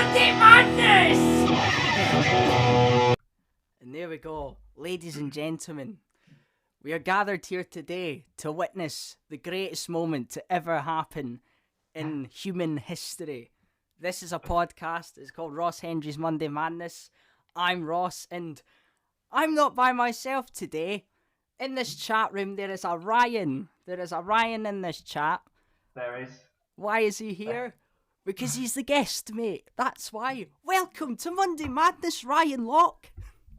Monday Madness! And there we go, ladies and gentlemen. We are gathered here today to witness the greatest moment to ever happen in human history. This is a podcast. It's called Ross Hendry's Monday Madness. I'm Ross, and I'm not by myself today. In this chat room, there is a Ryan. There is a Ryan in this chat. There is. Why is he here? Because he's the guest, mate. That's why. Welcome to Monday Madness, Ryan Locke.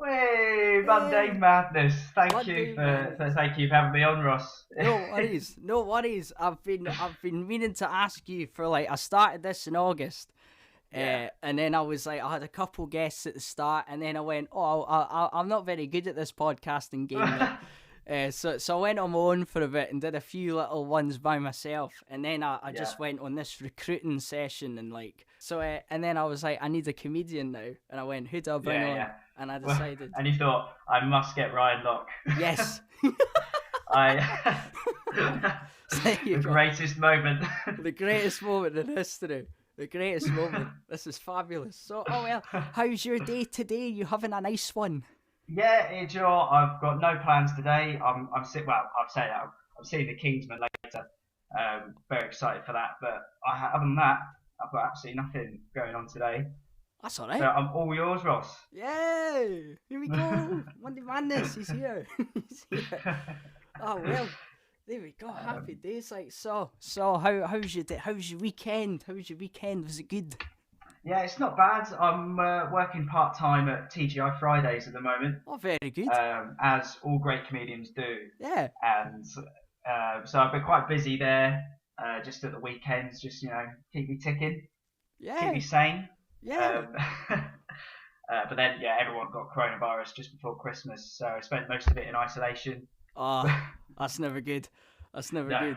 Hey, Monday Madness. Thank Monday you Madness. for having me on, Ross. No worries, no worries. I've been meaning to ask you for I started this in August, and then I had a couple guests at the start, and then I went, I'm not very good at this podcasting game. So I went on my own for a bit and did a few little ones by myself, and then I just went on this recruiting session and and then I was like, I need a comedian now, and I went, who do I bring on? Yeah. And I decided. And you thought, I must get Ryan Locke. Yes. The greatest moment. The greatest moment in history. The greatest moment. This is fabulous. So, how's your day today? You having a nice one? Yeah, Joe, I've got no plans today. I'm sick. Well, I'll say that. I'm seeing the Kingsman later. Very excited for that. But other than that, I've got absolutely nothing going on today. That's all right. So I'm all yours, Ross. Yay! Here we go. Monday Madness. He's here. He's here. Oh well. There we go. Happy days. So how's your day? How's your weekend? Was it good? Yeah, it's not bad. I'm working part-time at TGI Fridays at the moment. Oh, very good. As all great comedians do. Yeah. And so I've been quite busy there, just at the weekends, just, keep me ticking. Yeah. Keep me sane. Yeah. But then, everyone got coronavirus just before Christmas, so I spent most of it in isolation. Oh, that's never good. That's never good.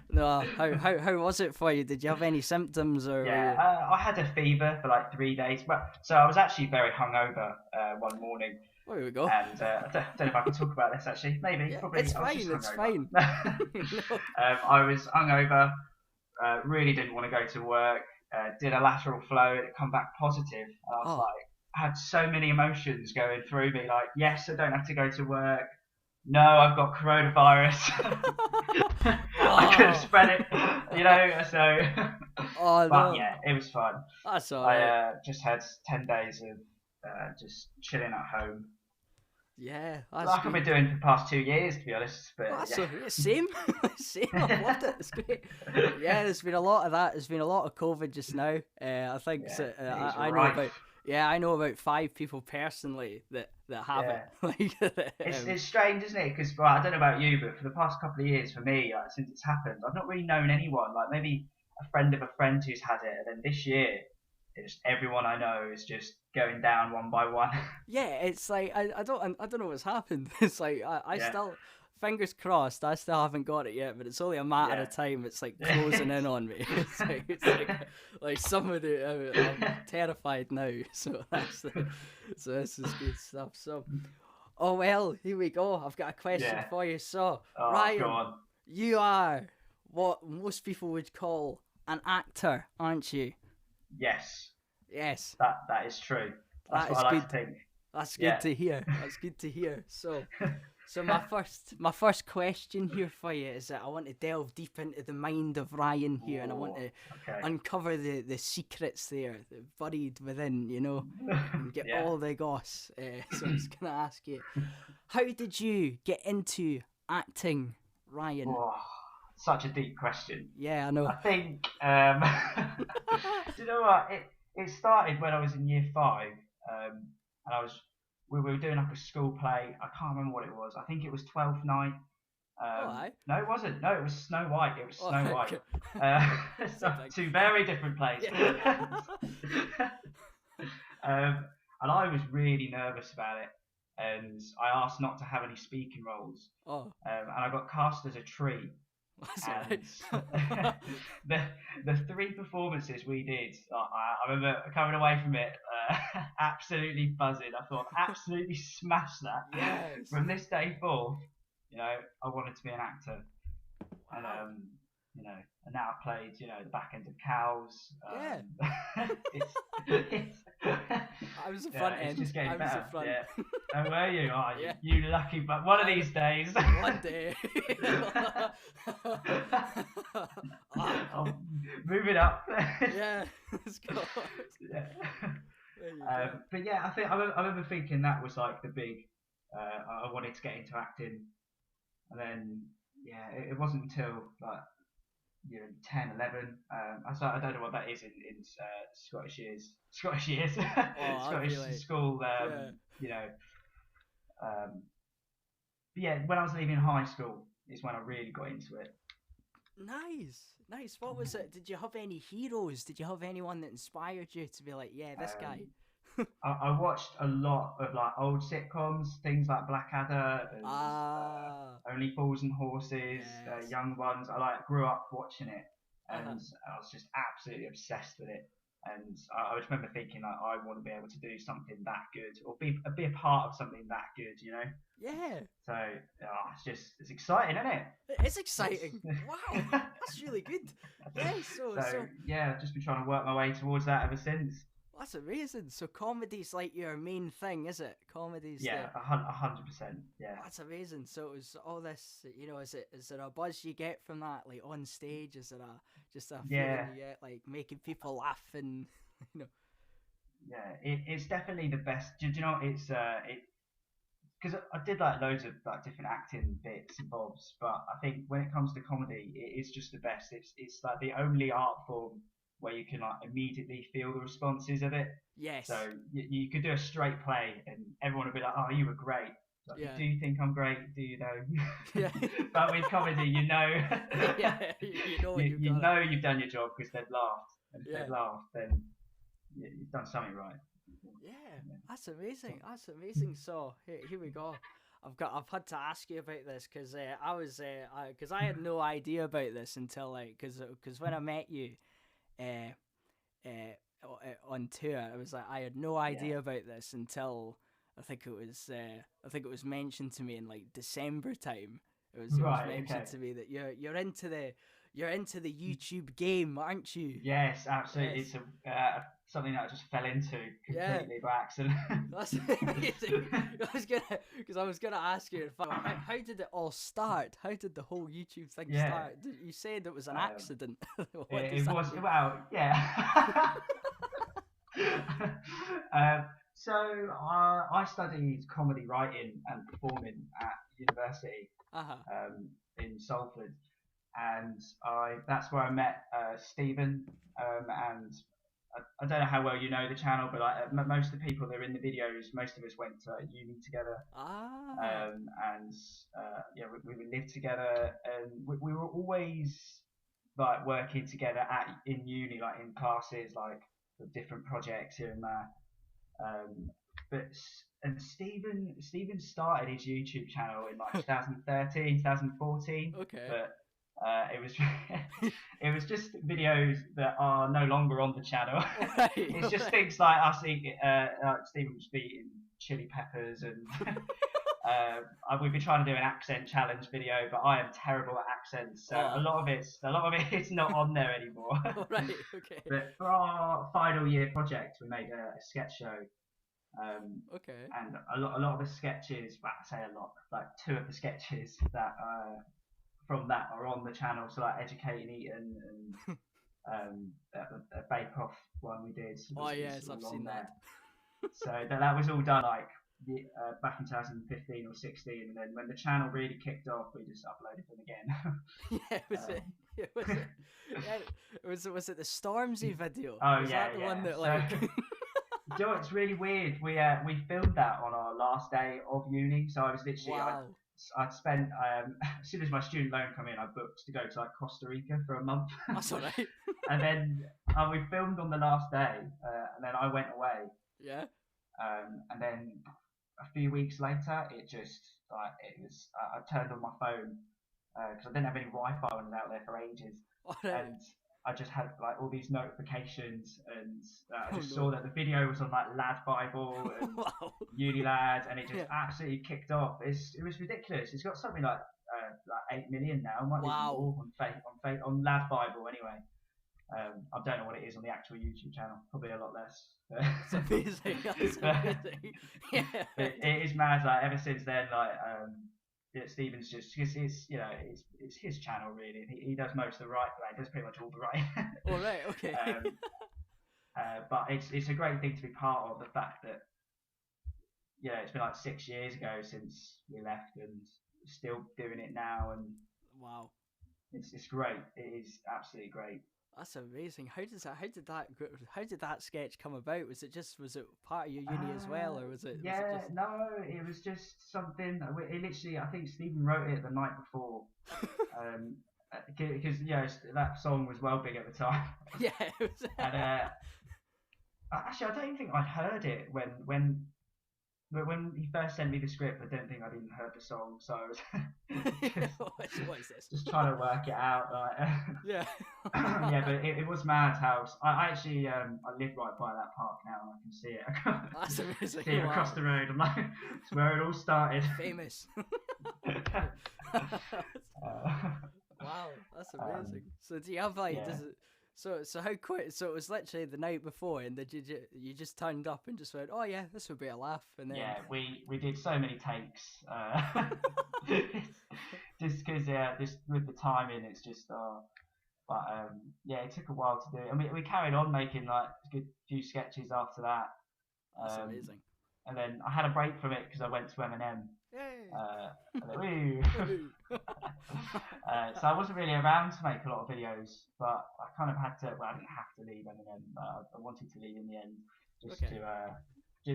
No, how was it for you? Did you have any symptoms or? Yeah, I had a fever for 3 days. Well, so I was actually very hungover one morning. Oh, here we go. And I don't know if I can talk about this actually. Maybe, probably. It's fine. It's fine. I was hungover. Really didn't want to go to work. Did a lateral flow. It come back positive. And I was I had so many emotions going through me. Yes, I don't have to go to work. No, I've got coronavirus. I could have spread it, so. But yeah, it was fun. That's all right. I just had 10 days of just chilling at home. Yeah, that's I've been doing for the past 2 years, to be honest. But same. I've loved it. It's great. Yeah, there's been a lot of that. There's been a lot of COVID just now. I think I know about 5 people personally that have it. It's strange, isn't it? Because I don't know about you, but for the past couple of years, for me, since it's happened, I've not really known anyone. Maybe a friend of a friend who's had it, and then this year, it's everyone I know is just going down one by one. Yeah, it's I don't know what's happened. It's I still, fingers crossed, I still haven't got it yet, but it's only a matter of time. It's closing in on me. It's like somebody. I'm terrified now. So so this is good stuff. So, here we go. I've got a question for you. So, Ryan, go on. You are what most people would call an actor, aren't you? Yes. Yes. That is true. That's what I like to think. That's good to hear. That's good to hear. So my first question here for you is that I want to delve deep into the mind of Ryan here, and I want to uncover the secrets there, buried within, and get all the goss. So I was going to ask you, how did you get into acting, Ryan? Oh, such a deep question. Yeah, I know. I think, do you know what? It started when I was in year 5, and we were doing a school play. I can't remember what it was. I think it was Twelfth Night. No, it wasn't. No, it was Snow White. It was Snow White. So 2 very different plays. And I was really nervous about it, and I asked not to have any speaking roles. And I got cast as a tree. And the 3 performances we did, I remember coming away from it absolutely buzzing. I thought, absolutely smashed that. Yes. From this day forth, I wanted to be an actor. And and now I've played, the back end of cows. Yeah. It's I was the front it's end. just getting I was better. the front. Yeah. Oh, were you? Oh, Yeah. you lucky, but one of these days. One day. I'll move it up. Yeah, let's go. Yeah. There you go. But yeah, I remember thinking that was like the big. I wanted to get into acting, and then it wasn't until like 10, 11. I don't know what that is in Scottish years. Scottish years. Scottish school. But yeah, when I was leaving high school is when I really got into it. Nice. What was it? Did you have any heroes? Did you have anyone that inspired you to be like, yeah, this guy? I watched a lot of like old sitcoms, things like Blackadder and Only Fools and Horses, Yes. Young Ones. I grew up watching it, and I was just absolutely obsessed with it. And I just remember thinking like, I want to be able to do something that good, or be a part of something that good, Yeah. So it's exciting, isn't it? It's exciting. Wow, that's really good. Yeah. So yeah, I've just been trying to work my way towards that ever since. That's amazing. So comedy's like your main thing, is it? Comedy's 100%. Yeah. That's amazing. So it was all this, is there a buzz you get from that, like on stage? Is there just a feeling you get, like making people laugh and Yeah, it's definitely the best. Do you know it's because I did like loads of like different acting bits and bobs, but I think when it comes to comedy, it is just the best. It's like the only art form where you can like immediately feel the responses of it. Yes. So you could do a straight play and everyone would be like, "Oh, you were great." Like, yeah. Do you think I'm great? Do you know? Yeah. But with comedy, yeah, you know you've done your job because they've laughed, and if they've laughed, then you've done something right. Yeah, that's amazing. That's amazing. So here we go. I've had to ask you about this because I had no idea about this until because when I met you, on tour, I was like I had no idea about this until I think it was mentioned to me in like December time. It was mentioned to me that you're into the YouTube game, aren't you? Yes, absolutely. Yes. It's something that I just fell into completely by accident. That's amazing. I was gonna ask you, how did it all start? How did the whole YouTube thing start? You said it was an accident. It was. Well, yeah. So I studied comedy writing and performing at university in Salford. And that's where I met Stephen, and I don't know how well you know the channel, but most of the people that are in the videos, most of us went to uni together. We would live together, and we were always like working together in uni, like in classes, like with different projects here and there. And Stephen started his YouTube channel in like 2013, 2014. Okay. But it was just videos that are no longer on the channel. Right, it's just things like us eating, Stephen was eating chili peppers, and we've been trying to do an accent challenge video, but I am terrible at accents, so a lot of it's not on there anymore. Right, okay. But for our final year project, we made a sketch show. Okay. And a lot of the sketches, well, I say a lot, like 2 of the sketches that from that are on the channel, so like Educate and Eat and a Bake Off one we did. Yes, I've seen that. So that was all done like back in 2015 or 16, and then when the channel really kicked off, we just uploaded them again. Was it the Stormzy video? Was that the one that like? You know, it's really weird. We filmed that on our last day of uni, so I was literally I'd spent as soon as my student loan come in, I booked to go to like Costa Rica for a month. That's alright. And then we filmed on the last day, and then I went away. Yeah. And then a few weeks later, it just I turned on my phone because I didn't have any Wi-Fi when I was out there for ages, and I just had like all these notifications, and I just saw that the video was on like Lad Bible and Uni Lad, and it just absolutely kicked off. It was ridiculous. It's got something like like 8 million now, might be more on Lad Bible anyway. I don't know what it is on the actual YouTube channel. Probably a lot less. That's amazing. That's amazing. Yeah. It is mad. Like ever since then, like Stephen's just because it's his channel really. He does most of the right. Like, he does pretty much all the right. All right. Okay. But it's a great thing to be part of. The fact that it's been like 6 years ago since we left, and still doing it now, and wow, it's great. It is absolutely great. That's amazing. How did that sketch come about? Was it part of your uni as well, or was it? No, it was just something. I think Stephen wrote it the night before, because that song was well big at the time. Yeah, it was. And actually, I don't even think I'd heard it when he first sent me the script. I don't think I'd even heard the song, so I was what is this? Just trying to work it out. Like, yeah. Yeah, but it was mad how I actually I live right by that park now, and I can see it. That's amazing. See it across the road. I'm like, it's where it all started. Famous. Wow, that's amazing. So do you have like? Yeah. So how quick? So it was literally the night before, and you just turned up and just went, oh yeah, this would be a laugh, and then yeah, we did so many takes, just because just with the timing, it's just but it took a while to do it, and we carried on making like a good few sketches after that. That's amazing. And then I had a break from it because I went to M&M. Yay! So I wasn't really around to make a lot of videos, but I kind of had to. Well, I didn't have to leave M&M. I wanted to leave in the end,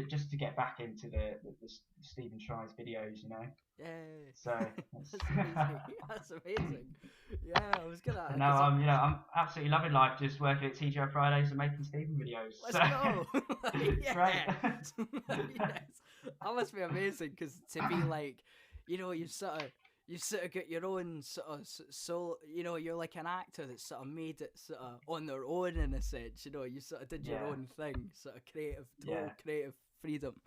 just to get back into the Stephen Tries videos, Yay! So that's amazing. That's amazing. Yeah, I was gonna. Now I'm absolutely loving life, just working at TGI Fridays and making Stephen videos. Let's go! It's great. Yes, that must be amazing because to be like, you've sort of got your own sort of soul. You're like an actor that sort of made it sort of on their own in a sense. You sort of did your own thing, sort of creative freedom.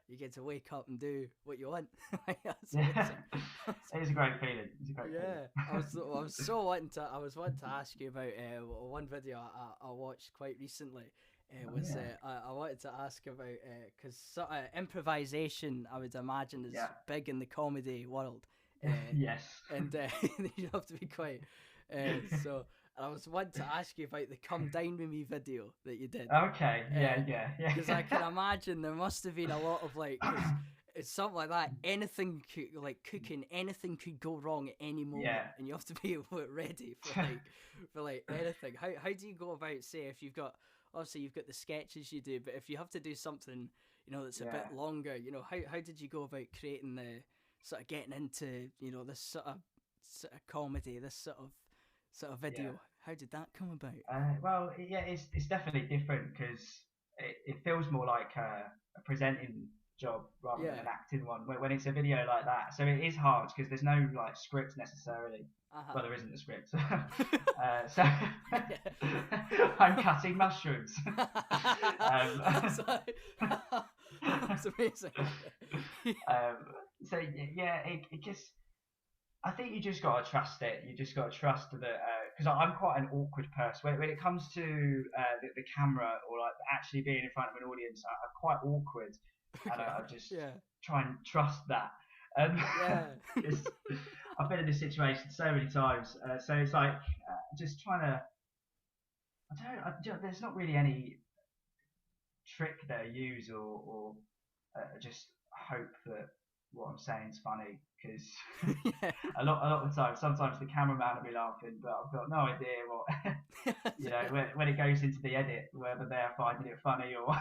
You get to wake up and do what you want. It's a great feeling. I was wanting to ask you about one video I watched quite recently. I wanted to ask about because sort of improvisation, I would imagine, is big in the comedy world. Yes. And you have to be quite. So I was wanting to ask you about the "Come Dine With Me" video that you did. Okay. Yeah. Because I can imagine there must have been a lot of like. It's something like that. Anything could, like cooking, anything could go wrong at any moment, and you have to be ready for anything. How do you go about, say, if you've got the sketches you do, but if you have to do something, that's a bit longer, how did you go about creating the sort of getting into this sort of comedy, this sort of video? Yeah. How did that come about? It's definitely different because it feels more like a presenting job rather than an acting one when it's a video like that. So it is hard because there's no like script necessarily. Well, there isn't a script. So I'm cutting mushrooms. That's amazing. It just. I think you just got to trust it. You just got to trust that, because I'm quite an awkward person. When it comes to the camera or like actually being in front of an audience, I'm quite awkward, and I just try and trust that. I've been in this situation so many times, so it's like just trying to. There's not really any trick that I use or just hope that what I'm saying is funny, because a lot of the time, sometimes the cameraman will be laughing, but I've got no idea what when it goes into the edit, whether they're finding it funny or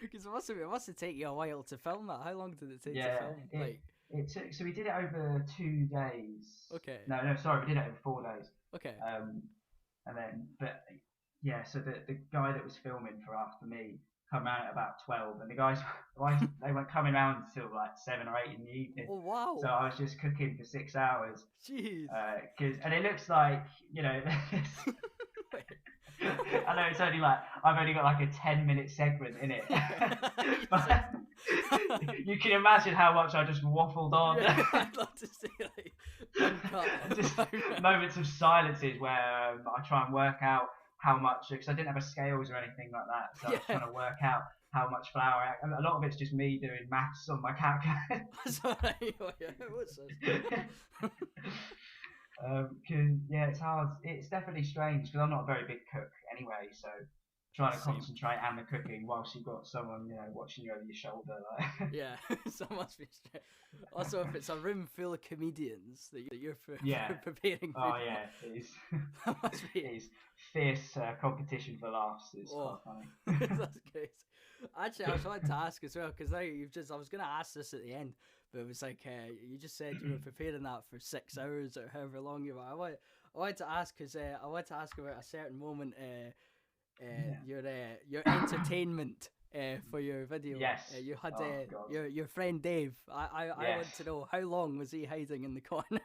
because it must have taken you a while to film that. How long did it take to film? It took, so we did it over 2 days. Okay. No, sorry, we did it over 4 days. Okay. And then, so the guy that was filming for me come around at about 12, and the guys they weren't coming around until like 7 or 8 in the evening. Oh wow! So I was just cooking for 6 hours. Jeez. And it looks like I know it's only like I've only got like a 10-minute segment in it, You can imagine how much I just waffled on. Yeah, I'd love to see like uncut. Just moments of silences where I try and work out how much, because I didn't have a scales or anything like that, so I was trying to work out how much flour. And a lot of it's just me doing maths on my calculator. What's this? Yeah, it's hard. It's definitely strange because I'm not a very big cook anyway, so trying to concentrate and the cooking whilst you've got someone, watching you over your shoulder. Like. Yeah, so must be strange. Also, if it's a room full of comedians that you're preparing. Oh yeah, it is. That must be. It is fierce competition for laughs. It's quite funny. That's great. Actually, I was wanting to ask as well because now I was going to ask this at the end, but it was like you just said you were preparing that for 6 hours or however long you were. I wanted to ask because I wanted to ask about a certain moment. Your entertainment for your video. Yes. You had your friend Dave. I want to know how long was he hiding in the corner?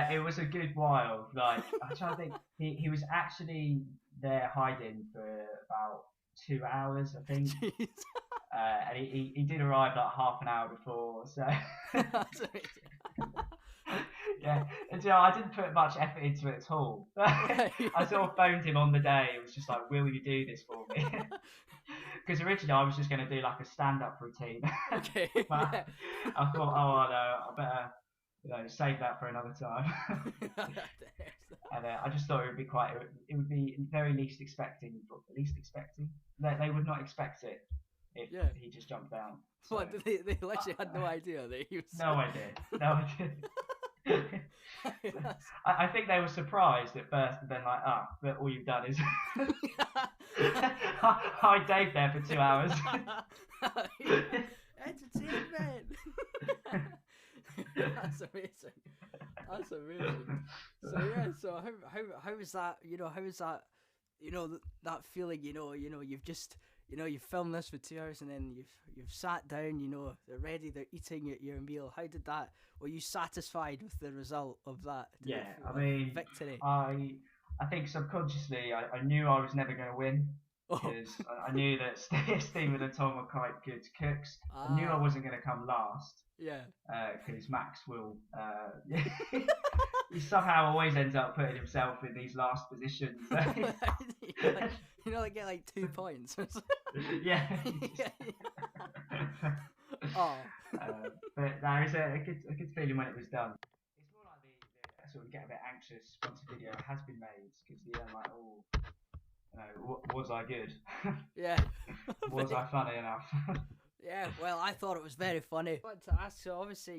It was a good while. Like I'm trying to think. He was actually there hiding for about 2 hours, I think. And he did arrive like half an hour before. So. That's amazing. Yeah, and I didn't put much effort into it at all. I sort of phoned him on the day. It was just like, will you do this for me? Because originally I was just going to do like a stand-up routine. Okay. But I thought, oh no, I better save that for another time. And I just thought it would be very least expecting. They would not expect it if he just jumped down. So. What, they literally had no idea that he was... No idea. I think they were surprised at first, and then like, but all you've done is hide Dave there for 2 hours. Entertainment. That's amazing. That's amazing. So yeah, so how is that? How is that? That feeling. You've just. You've filmed this for 2 hours and then you've sat down, they're ready, they're eating your meal. How did that, were you satisfied with the result of that? Victory? I think subconsciously I knew I was never going to win because I knew that Stephen and Tom were quite good cooks. I knew I wasn't going to come last. Yeah. Because Max will... he somehow always ends up putting himself in these last positions. Get like 2 points. Yeah. But there is a good feeling when it was done. It's more like the sort of get a bit anxious once a video has been made because you're like, was I good? Yeah. Was I funny enough? Yeah, well, I thought it was very funny. I wanted to ask, so obviously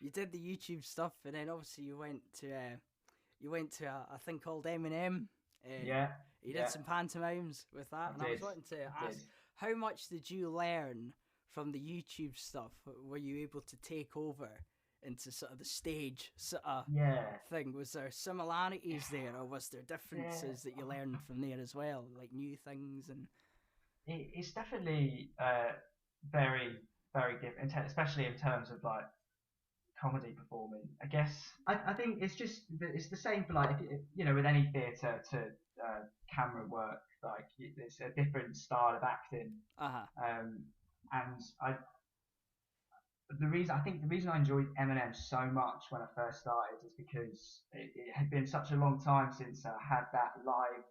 you did the YouTube stuff, and then obviously you went to a thing called Eminem. You did some pantomimes with that, I was wanting to ask, how much did you learn from the YouTube stuff? Were you able to take over into sort of the stage sort of thing? Was there similarities there, or was there differences that you learned from there as well, like new things? And it's definitely very, very different, especially in terms of like comedy performing. I guess I think it's the same for like with any theatre to camera work. Like it's a different style of acting. And the reason I enjoyed Eminem so much when I first started is because it had been such a long time since I had that live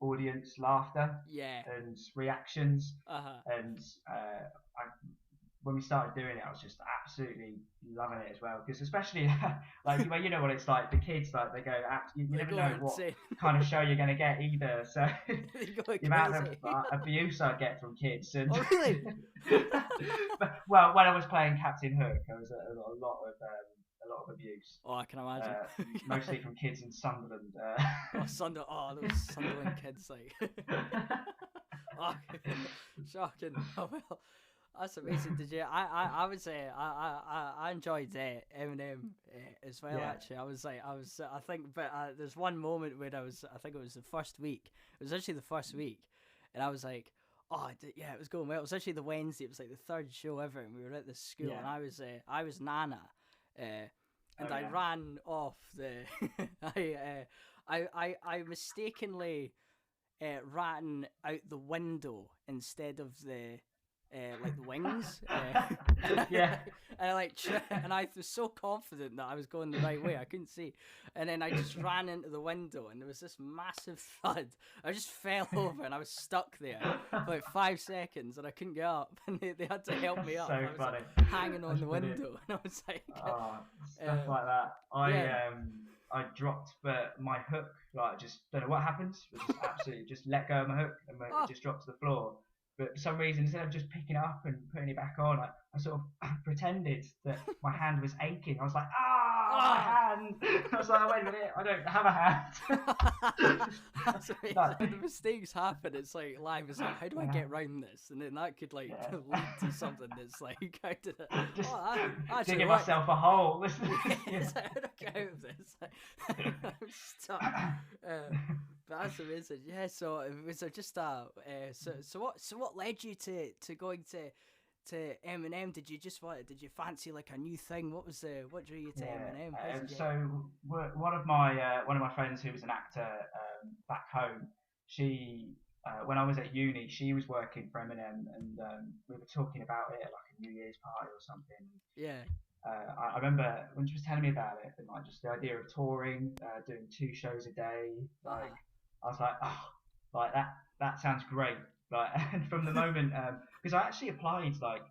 audience laughter and reactions. And when we started doing it, I was just absolutely loving it as well, because especially like what it's like, the kids, like they go, you never know what kind of show you're going to get either, so the amount of abuse I get from kids. And oh really? Well, when I was playing Captain Hook, I was a lot of abuse. Oh, I can imagine. Mostly from kids in Sunderland. Those Sunderland kids, like. Shocking. Oh, well, that's amazing. Did you? I would say I enjoyed Eminem as well. Actually, I think, but there's one moment where I think it was the first week. It was actually the first week, and I was like, it was going well. It was actually the Wednesday. It was like the third show ever, and we were at this school, and I was Nana. I ran off the. I mistakenly ran out the window instead of the like the wings. Yeah. And I was so confident that I was going the right way. I couldn't see, and then I just ran into the window, and there was this massive thud. I just fell over, and I was stuck there for like 5 seconds, and I couldn't get up. And they had to help me up. So I was funny. like, hanging on That's the brilliant. window, and I was like, Stuff like that. yeah. I dropped my hook, like just don't know what happened. I just absolutely just let go of my hook and it Oh, just dropped to the floor. But for some reason, instead of just picking it up and putting it back on, I sort of pretended that my hand was aching. I was like, my hand! I was like, wait a minute, I don't have a hand. That's amazing. Like, The mistakes happen. It's like live. It's like, how do I get around this? And then that could like lead to something that's like, how did it? just That's digging myself a hole. It's like, how do I get out of this? I'm stuck. But that's amazing. Yeah. So it was just so what led you to going to Eminem? Did you fancy like a new thing? What drew you to Eminem? So one of my friends who was an actor back home, she when I was at uni, she was working for Eminem, and we were talking about it at like a New Year's party or something. Yeah. I remember when she was telling me about it, and like just the idea of touring, doing 2 shows a day, like I was like, oh, like that sounds great. Like, and from the moment, because I actually applied like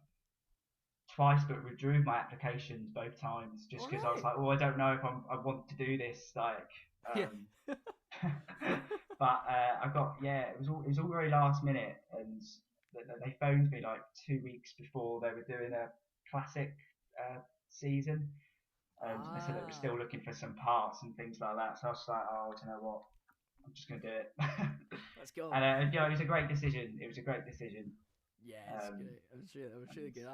twice, but withdrew my applications both times, just because I was like, well, I don't know if I want to do this, like. But I got it was all very last minute, and they phoned me like 2 weeks before they were doing a classic season, and they said they were still looking for some parts and things like that. So I was like, oh, do you know what? I'm just gonna do it. Let's go. And it was a great decision. It was a great decision. Yeah, it's great. It was really good.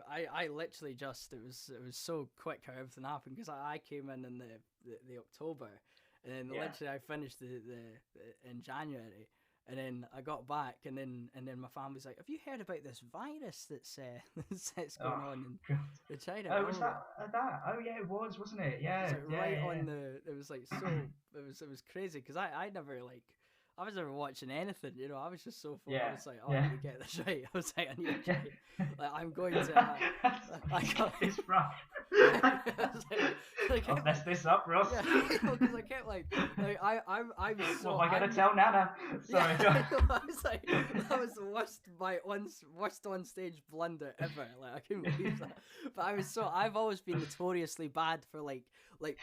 I literally just it was so quick how everything happened, because I came in the October, and then literally I finished the in January, and then I got back, and then my family's like, have you heard about this virus that's that's going on in China? Oh, was that? Oh yeah, it was, wasn't it? Yeah, it was like on the. It was like so. It was crazy, because I never like. I was never watching anything, you know. I was just so full. I was like, I need to get this right. I was like, I need to try. Like, I'm going to. I got this right. I'll mess this up, Ross. Yeah, because I kept like I was so. What am I gonna tell Nana? Sorry, I was like, that was the worst on stage blunder ever. Like, I couldn't believe that. But I've always been notoriously bad for like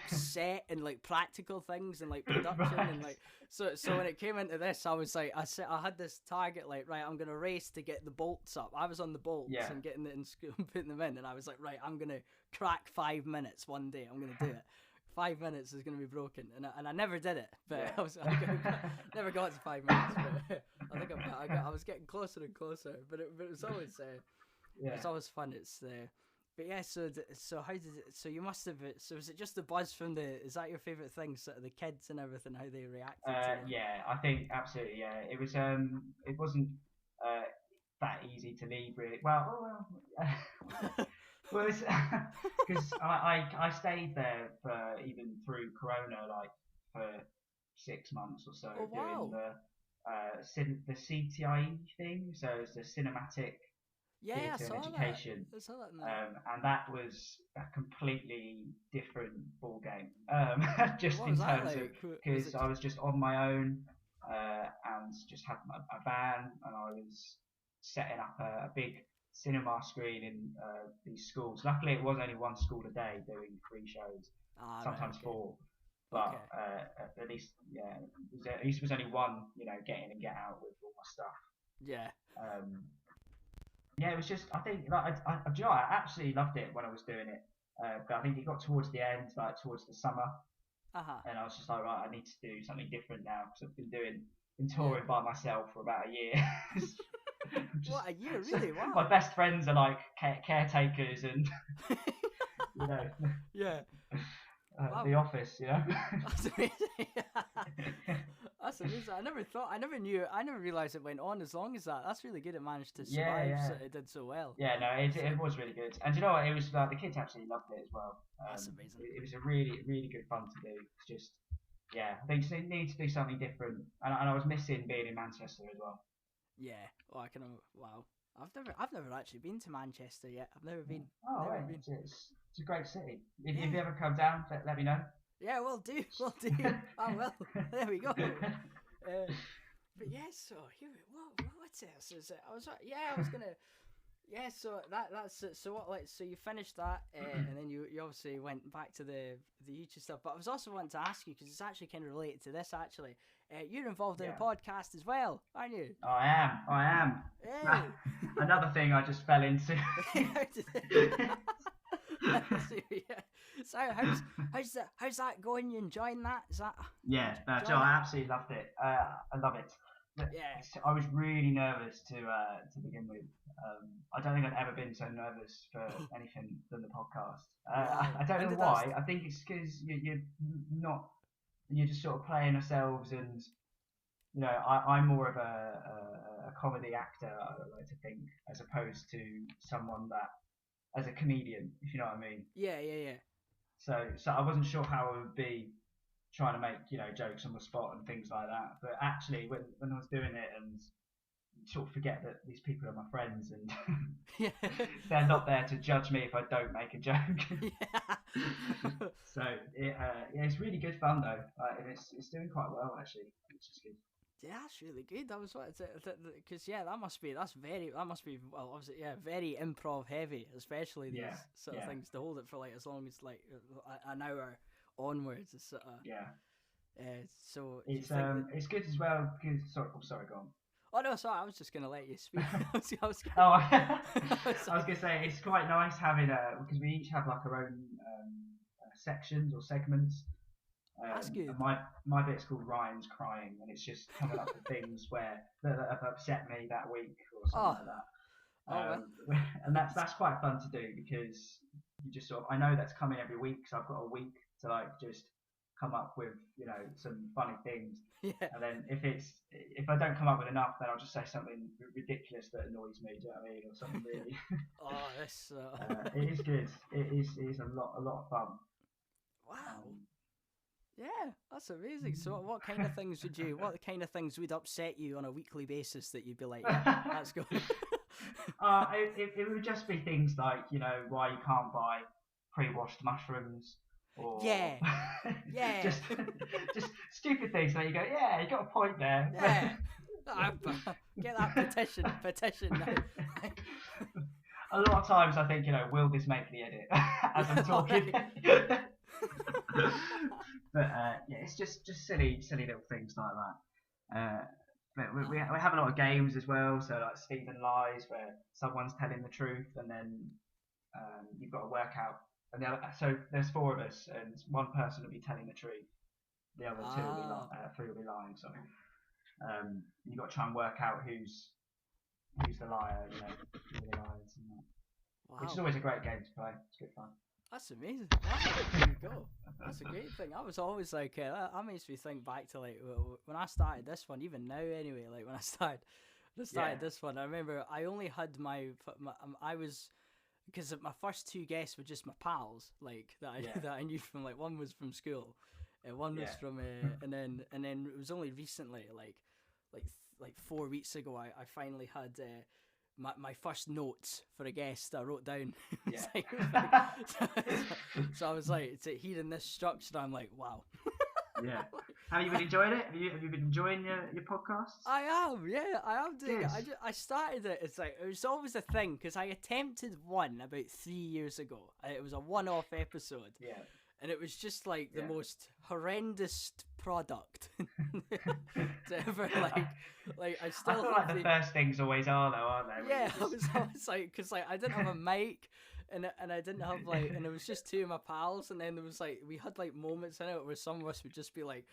set and like practical things and like production and like so when it came into this, I was like, I had this target, like, right, I'm gonna race to get the bolts up. I was on the bolts and getting it in school and putting them in, and I was like, right, I'm gonna crack 5 minutes one day. I'm gonna do it. 5 minutes is gonna be broken, and I never did it. But I never got to 5 minutes. But I think I was getting closer and closer. But it was always it's always fun. But yeah, so how did it? So you must have. So was it just the buzz from the? Is that your favorite thing? So the kids and everything, how they reacted to it? Yeah, I think absolutely. Yeah, it was. It wasn't that easy to leave, really. Well, well, because I stayed there for even through Corona, like for 6 months or so, doing the CTIE thing. So it's the cinematic. Yeah, theatre and education. I saw that and that was a completely different ball game. Just what in terms like? of, because I was just on my own and just had a van, and I was setting up a big cinema screen in these schools. Luckily, it was only one school a day doing 3 shows, sometimes 4. But at least, at least it was only one, get in and get out with all my stuff. Yeah. Yeah, it was just, I think, like, do you know, I actually loved it when I was doing it. But I think it got towards the end, like towards the summer, and I was just like, right, I need to do something different now, because I've been touring by myself for about a year. What, a year, really? Wow. My best friends are like caretakers and, yeah. The Office, That's amazing. That's amazing. I never realised it went on as long as that. That's really good. It managed to survive. So it did so well. Yeah, no, it was really good. And you know what? It was like the kids actually loved it as well. That's amazing. It was a really, really good fun to do. It's just yeah, I think it needs to do something different. And I was missing being in Manchester as well. Yeah. Oh, I can. Wow. I've never actually been to Manchester yet. I've never been. Oh, Never right. been. It's a great city. If Yeah. you ever come down, let me know. Yeah, we'll do. We'll do. Oh well. There we go. But yeah, so here. What's this? Is it? I was gonna. Yeah, so that's it. So what? Like, so you finished that, and then you obviously went back to the YouTube stuff. But I was also wanting to ask you because it's actually kind of related to this. Actually, you're involved in a podcast as well, aren't you? I am. Hey. Another thing I just fell into. So how's that going? You enjoying that? Is that? Yeah, no, Joe, I absolutely loved it. I love it. Yeah. I was really nervous to begin with. I don't think I'd ever been so nervous for anything than the podcast. I don't know why. I think it's because you're just sort of playing ourselves, and you know, I'm more of a comedy actor, I like to think, as opposed to someone that as a comedian, if you know what I mean. Yeah. So I wasn't sure how it would be trying to make, you know, jokes on the spot and things like that. But actually, when I was doing it, and sort of forget that these people are my friends, and they're not there to judge me if I don't make a joke. So it's really good fun though, and it's doing quite well actually, which is good. Yeah, that's really good. That was what because that's very well, obviously, yeah, very improv heavy, especially these sort of things, to hold it for like as long as like an hour onwards. It's so it's good as well because sorry, go on. Oh no, sorry, I was just gonna let you speak. I was gonna say it's quite nice having because we each have like our own sections or segments. That's good. My bit's called Ryan's Crying, and it's just coming up with things that have upset me that week or something like that. And that's quite fun to do because you just sort of, I know that's coming every week, so I've got a week to like just come up with, you know, some funny things. Yeah. And then if I don't come up with enough, then I'll just say something ridiculous that annoys me. Do you know what I mean? Or something really. This. It is good. It is a lot of fun. Wow. Yeah, that's amazing. So what kind of things would upset you on a weekly basis that you'd be like, yeah, that's good? It would just be things like, you know, why you can't buy pre-washed mushrooms, or just stupid things that you go, yeah, you got a point there. Yeah. Get that petition now. A lot of times I think, you know, will this make the edit as I'm talking? But yeah, it's just silly little things like that. But we have a lot of games as well. So like Stephen Lies, where someone's telling the truth, and then you've got to work out. And so there's 4 of us, and one person will be telling the truth. The other 3 will be lying. Sorry. You've got to try and work out who's the liar. You know, who the liars and that. Wow. Which is always a great game to play. It's good fun. That's amazing. There you go. That's a great thing. I was always like, that makes me think back to like when I started this one, even now anyway. Like when I started this one, I remember I only had I was, because my first 2 guests were just my pals, like that I knew from, like, one was from school, and one was from and then it was only recently, like 4 weeks ago, I finally had my first notes for a guest I wrote down. So I was like, hearing this structure, I'm like, wow. Yeah. Have you been enjoying it? Have you been enjoying your podcasts? I am, yeah. I am doing it. I started it. It's like, it was always a thing, because I attempted one about 3 years ago. It was a one-off episode. Yeah. And it was just like the most horrendous product to ever like I still. I feel like the first things always are though, aren't they? Yeah, I was like, because like I didn't have a mic, and I didn't have like, and it was just 2 of my pals, and then there was like, we had like moments in it where some of us would just be like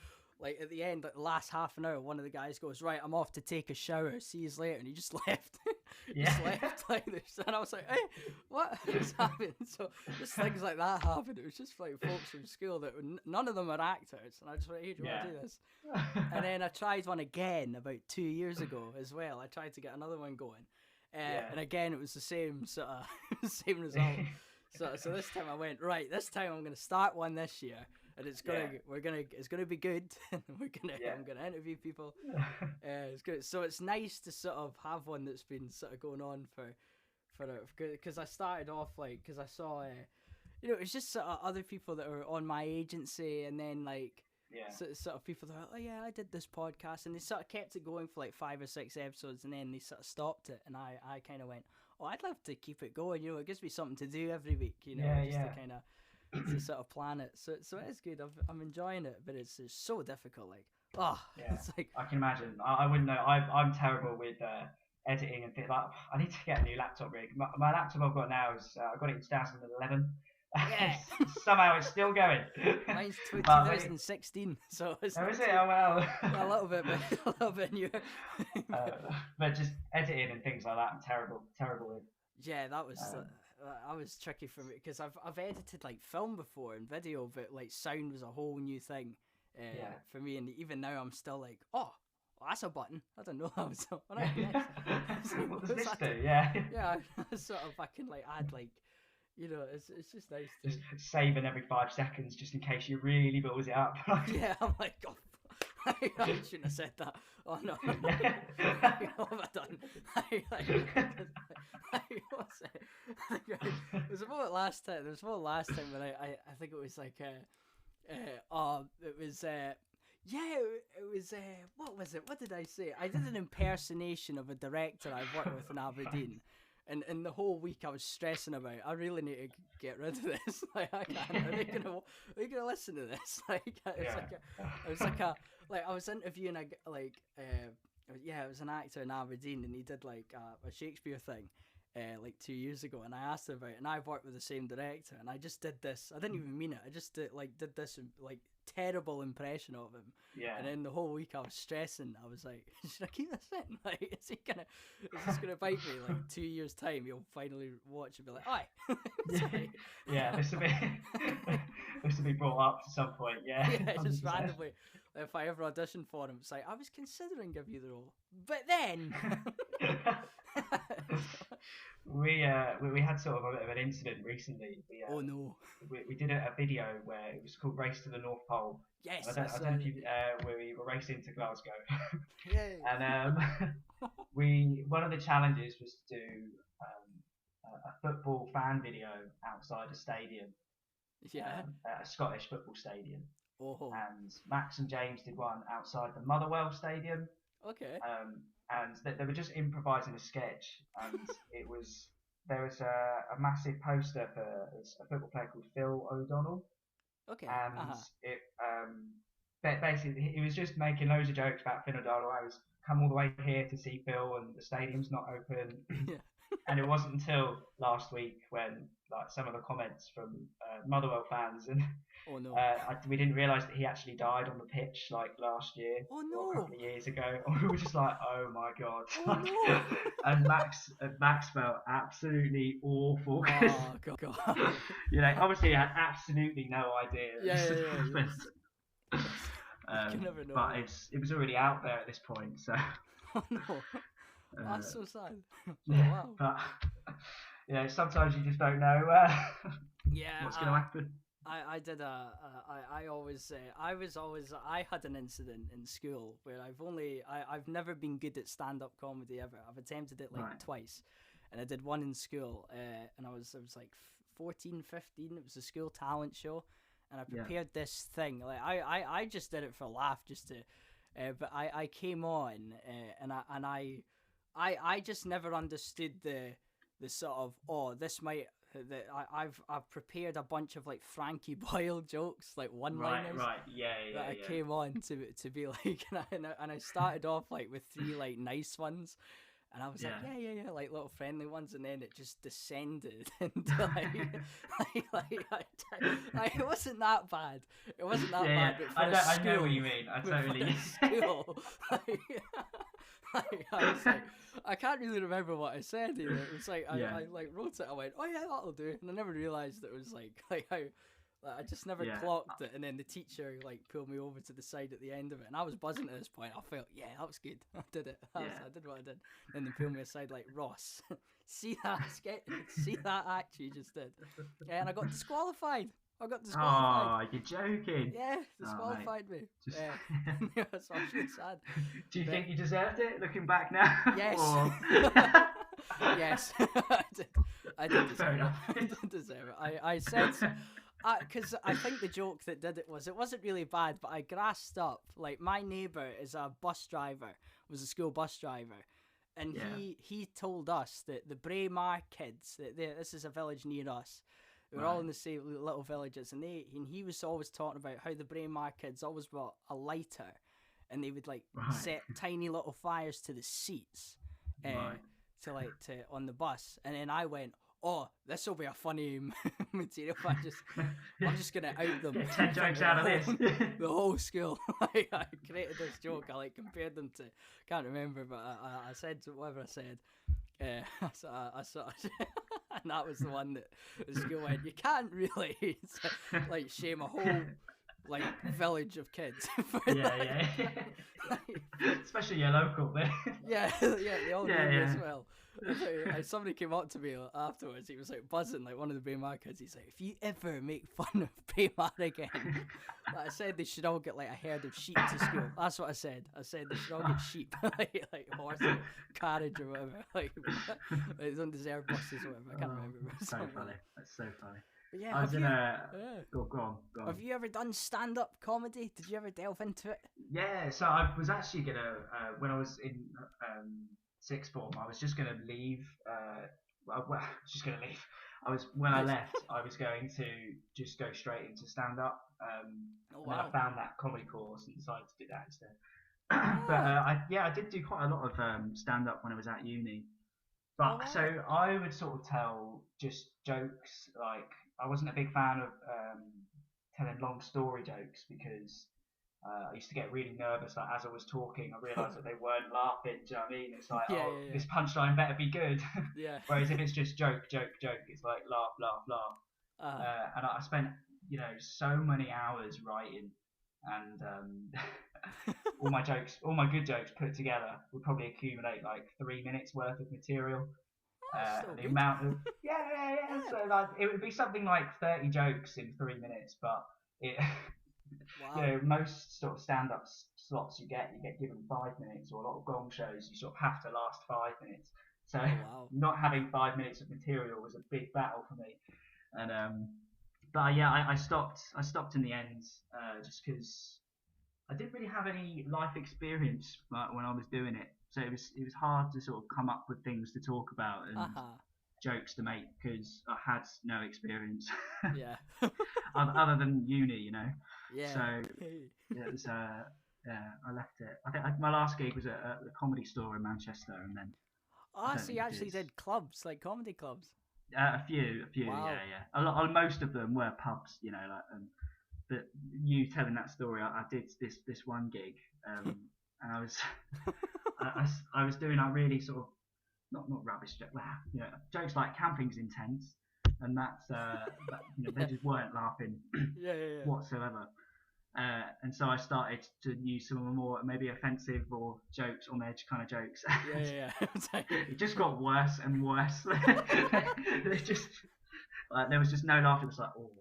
at the end, like the last half an hour, one of the guys goes, right, I'm off to take a shower, see you later, and he just left. Just left like this, and I was like, hey, what is happening? So just things like that happened. It was just like folks from school that none of them are actors, and I just went, hey, do you want to do this? And then I tried one again about 2 years ago as well. I tried to get another one going, and again it was the same sort of same result. So this time I went, right, this time I'm going to start one this year, and it's gonna be good. And I'm gonna interview people. It's good. So it's nice to sort of have one that's been sort of going on for because I started off like because I saw it's just sort of other people that are on my agency, and then like sort of people that are like, oh yeah, I did this podcast, and they sort of kept it going for like 5 or 6 episodes, and then they sort of stopped it, and I kind of went, oh, I'd love to keep it going, it gives me something to do every week, to kind of to sort of plan it, so it is good. I'm enjoying it, but it's so difficult, like it's like I can imagine. I wouldn't know. I'm terrible with editing and things. Like, I need to get a new laptop rig. My laptop I've got now is I got it in 2011. Yeah. Somehow it's still going. Mine's 2016, so it's is it? Oh well. a little bit newer. But just editing and things like that, I'm terrible with. Yeah, that was I was tricky for me because I've edited like film before and video, but like sound was a whole new thing for me, and even now I'm still like, oh, well, that's a button. I don't know. What does this do? Yeah. Yeah, sort of I can like add like. It's just nice to... Just saving every 5 seconds just in case you really builds it up. Yeah, I'm like, oh, I shouldn't have said that. Oh no. What have I done? What's it? There was a moment last time when I think it was like it was what was it? What did I say? I did an impersonation of a director I've worked with in Aberdeen. And the whole week I was stressing about, I really need to get rid of this. Like, I can't. Are they gonna listen to this? Like, it was interviewing it was an actor in Aberdeen, and he did like a Shakespeare thing, like 2 years ago, and I asked him about it, and I've worked with the same director, and I just did this. I didn't even mean it. I just did this like terrible impression of him. Yeah. And then the whole week I was stressing. I was like, should I keep this in? Like, is this gonna bite me? Like 2 years time, you'll finally watch and be like, "Aye." Yeah, this will be brought up at some point. Yeah. Yeah, just randomly. If I ever audition for him, it's like I was considering give you the role, but then. We had sort of a bit of an incident recently. Oh no! We did a video where it was called Race to the North Pole. Yes. I don't know if you where we were racing to Glasgow. Yay. And one of the challenges was to do a football fan video outside a stadium. Yeah. At a Scottish football stadium. Oh. And Max and James did one outside the Motherwell Stadium. Okay. And they were just improvising a sketch, and there was a massive poster for a football player called Phil O'Donnell. Okay. And it basically he was just making loads of jokes about Phil O'Donnell. I was come all the way here to see Phil, and the stadium's not open. Yeah. And it wasn't until last week when like some of the comments from Motherwell fans and we didn't realise that he actually died on the pitch like last year or a couple of years ago. We were just like, oh my god. And Max felt absolutely awful. Oh god. Obviously he had absolutely no idea. Yeah. You never know. But it was already out there at this point, so. Oh no. That's so sad. Wow. But sometimes you just don't know what's going to happen. I had an incident in school where I've never been good at stand-up comedy ever. I've attempted it twice, and I did one in school, and I was like 14, 15. It was a school talent show, and I prepared this thing. Like I just did it for a laugh, just to. But I came on, and I just never understood the sort of I've prepared a bunch of like Frankie Boyle jokes, like one-liners. Right. Yeah. I came on to be like, and I started off like with 3 like nice ones, and I was like, yeah, like little friendly ones, and then it just descended into like it wasn't that bad. It wasn't that bad. But for I know what you mean. I totally. School, I was like, I can't really remember what I said either. It was like I like wrote it. I went, oh yeah, that'll do, and I never realised it was like how. I just never clocked it, and then the teacher like pulled me over to the side at the end of it, and I was buzzing at this point. I felt, that was good. I did it. I did what I did. And they pulled me aside like, Ross, see that act you just did, and I got disqualified. I got disqualified. Oh, you're joking. Yeah, Oh, mate. disqualified me. Just... Yeah, it's actually sad. Do you think you deserved it, looking back now? Yes. Or... Yes, I did deserve it. I did deserve it. I said, because I think the joke that did it wasn't really bad, but I grassed up. Like, my neighbour is a bus driver, was a school bus driver, and he told us that the Braemar kids, this is a village near us, we're all in the same little villages, and he was always talking about how the Braemar kids always brought a lighter, and they would like set tiny little fires to the seats, to on the bus, and then I went, oh, this will be a funny material. I'm just gonna out them. Get 10 jokes out of this. The whole school. I created this joke. I compared them to, can't remember, but I said whatever I said. I sort of, and that was the one that the school went, you can't really like shame a whole like village of kids for especially your local there. They all knew me as well. Somebody came up to me afterwards, he was like buzzing, like one of the Braemar kids, he's like, if you ever make fun of Braemar again, like I said they should all get like a herd of sheep to school. That's what I said they should all get sheep, like horse or carriage or whatever, like they don't deserve buses or whatever. I can't remember. So funny. That's so funny. But yeah, I was in a... Go on. Have you ever done stand-up comedy? Did you ever delve into it? Yeah, so I was actually going to... when I was in sixth form, I was just going to leave... When I left, I was going to just go straight into stand-up. And then I found that comedy course and decided to do that instead. But I did do quite a lot of stand-up when I was at uni. But so I would sort of tell just jokes. Like, I wasn't a big fan of telling long story jokes because I used to get really nervous. Like, as I was talking, I realised that they weren't laughing. Do you know what I mean? It's like, this punchline better be good. Whereas if it's just joke, it's like laugh, laugh, laugh. And I spent, so many hours writing, and all my good jokes put together would probably accumulate like 3 minutes worth of material. The amount of so like it would be something like 30 jokes in 3 minutes, but it most sort of stand-up slots you get given 5 minutes, or a lot of gong shows you sort of have to last 5 minutes. So not having 5 minutes of material was a big battle for me. And but yeah, I stopped in the end just because I didn't really have any life experience when I was doing it, so it was hard to sort of come up with things to talk about and jokes to make because I had no experience. Other than uni, So it was I left it. I think my last gig was at the Comedy Store in Manchester, and then. So you actually did clubs, like comedy clubs? A few, wow. Yeah. Most of them were pubs, but you telling that story, I did this one gig, and I was I was doing a really sort of not rubbish joke, jokes like camping's intense, and that's they just weren't laughing whatsoever. And so I started to use some of the more maybe offensive or jokes on the edge kind of jokes. It just got worse and worse. It just there was just no laughter. It was like, oh.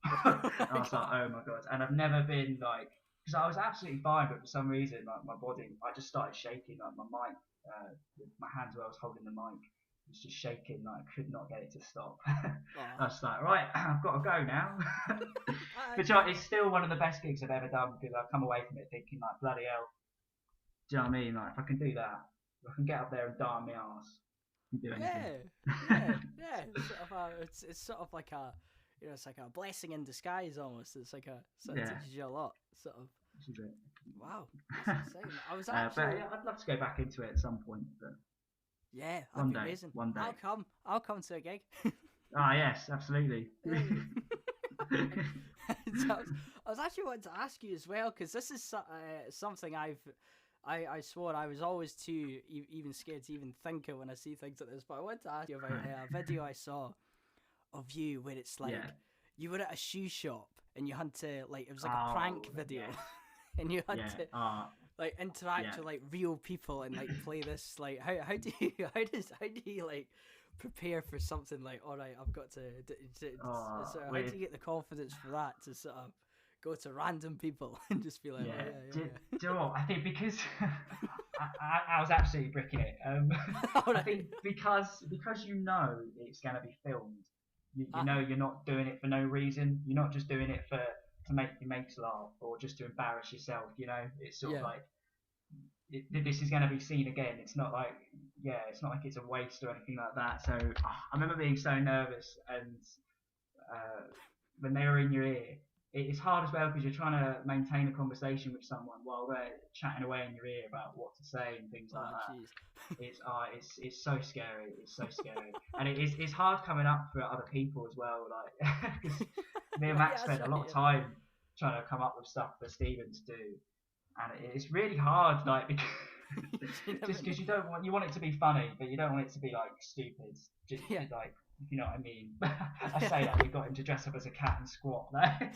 I was like, oh my god. And I've never been like, because I was absolutely fine, but for some reason, like my body, I just started shaking. Like my mic, my hands where I was holding the mic was just shaking. Like I could not get it to stop. I was like, right, I've got to go now. But it's still one of the best gigs I've ever done, because I've come away from it thinking like, bloody hell. Do you know what I mean? Like if I can do that, if I can get up there and die on my arse, I can do anything. It's sort of like a. It's like a blessing in disguise almost. It's like it teaches you a lot, sort of. Wow, that's insane. I was actually. But I'd love to go back into it at some point. But yeah, that'd be amazing. One day. I'll come to a gig. Yes, absolutely. So I was actually wanting to ask you as well, because this is something I swore I was always too even scared to even think of when I see things like this. But I wanted to ask you about a video I saw of you where it's like you were at a shoe shop and you had to it was like a prank video and you had to like interact with like real people and like play this like how do you like prepare for something like, all right, I've got to. So how do you get the confidence for that to sort of go to random people and just be like, Do you know what? I think because I was absolutely bricking it. I think because you know it's going to be filmed. You know you're not doing it for no reason. You're not just doing it to make your mates laugh or just to embarrass yourself. You know, it's sort of like this is going to be seen again. It's not like it's a waste or anything like that. So I remember being so nervous, and when they were in your ear, it's hard as well because you're trying to maintain a conversation with someone while they're chatting away in your ear about what to say and things like that. It's so scary. It's so scary, and it's hard coming up for other people as well. Like because me and Max spent a lot of time trying to come up with stuff for Stephen to do, and it's really hard. Like just because you want it to be funny, but you don't want it to be like stupid. Just like. If you know what I mean. I say that we got him to dress up as a cat and squat there.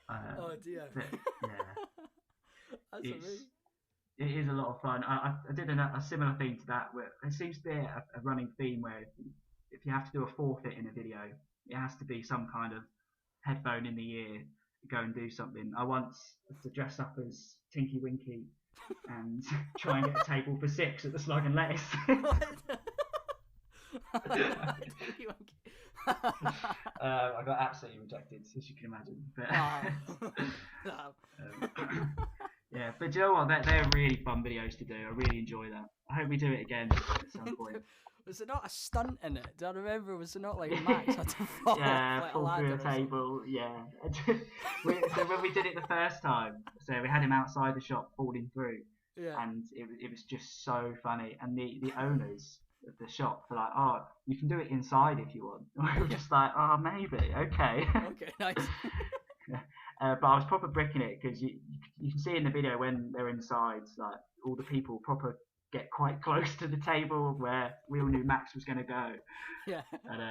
Oh dear. That's amazing. It is a lot of fun. I did a similar thing to that where it seems to be a running theme where if you have to do a forfeit in a video, it has to be some kind of headphone in the ear to go and do something. I once had to dress up as Tinky Winky and try and get a table for 6 at the Slug and Lettuce. I got absolutely rejected, as you can imagine. But, yeah, but do you know what? They're really fun videos to do. I really enjoy that. I hope we do it again at some point. Was there not a stunt in it? Do I remember? Was there not like Max had to fall fall through a table? Yeah. So when we did it the first time, so we had him outside the shop falling through, and it was just so funny. And the owners of the shop were like, "Oh, you can do it inside if you want." We were just like, "Oh, maybe, okay." Okay, nice. But I was proper bricking it because you can see in the video when they're inside, like all the people proper get quite close to the table where we all knew Max was going to go. Yeah. And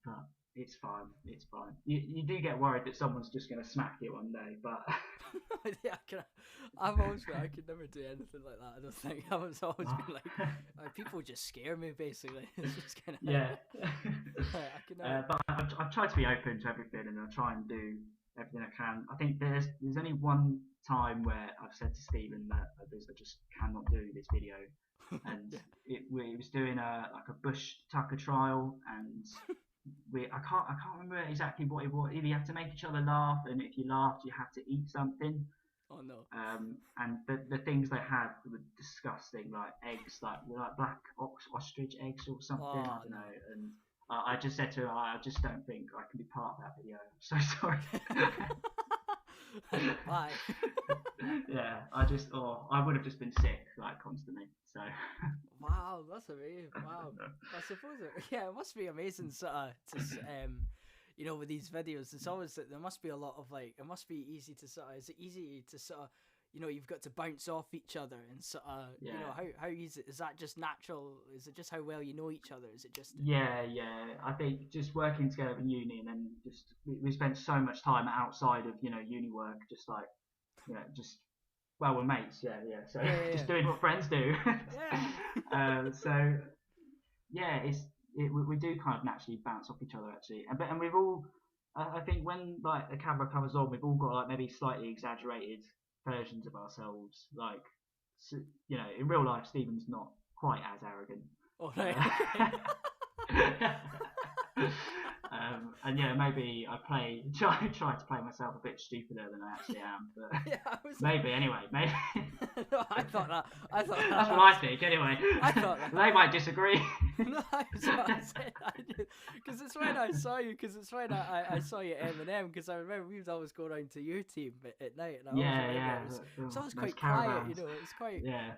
but it's fine. It's fine. You do get worried that someone's just going to smack you one day, but I've always been, I could never do anything like that. I don't think I've always been like people just scare me basically. It's just kind of but I've tried to be open to everything, and I try and do everything I can. I think there's only one time where I've said to Stephen that I just cannot do this video, and it was doing a bush tucker trial, and I can't remember exactly what it was. Either you have to make each other laugh, and if you laughed, you had to eat something. Oh no. And the things they had were disgusting, like eggs, like black ostrich eggs or something. I don't know. And I just said to her, I just don't think I can be part of that video. I'm so sorry. Why? Yeah, I would have just been sick, like, constantly. So. Wow, that's amazing. Wow. I suppose it must be amazing to you know, with these videos, it's always that there must be a lot of like, it must be easy to sort of, is it easy to sort of, you know, you've got to bounce off each other and sort of, you know, how easy, is that just natural? Is it just how well you know each other? Is it just... Yeah. I think just working together in uni, and then just, we spent so much time outside of, you know, uni work, just like, you know, well, we're mates, so just doing what friends do. So, yeah, we do kind of naturally bounce off each other, actually. And we've all, I think when, like, the camera comes on, we've all got, like, maybe slightly exaggerated versions of ourselves. Like, so, you know, in real life, Stephen's not quite as arrogant. Oh, right. And yeah, maybe I try to play myself a bit stupider than I actually am, but maybe anyway. No, I thought that. That's what I think anyway. I thought that. They might disagree. No, that's what I said. Because it's when I saw you. Because it's when I saw you at M&M. Because I remember we would always go around to your team at night, and it was always quite quiet. You know, it was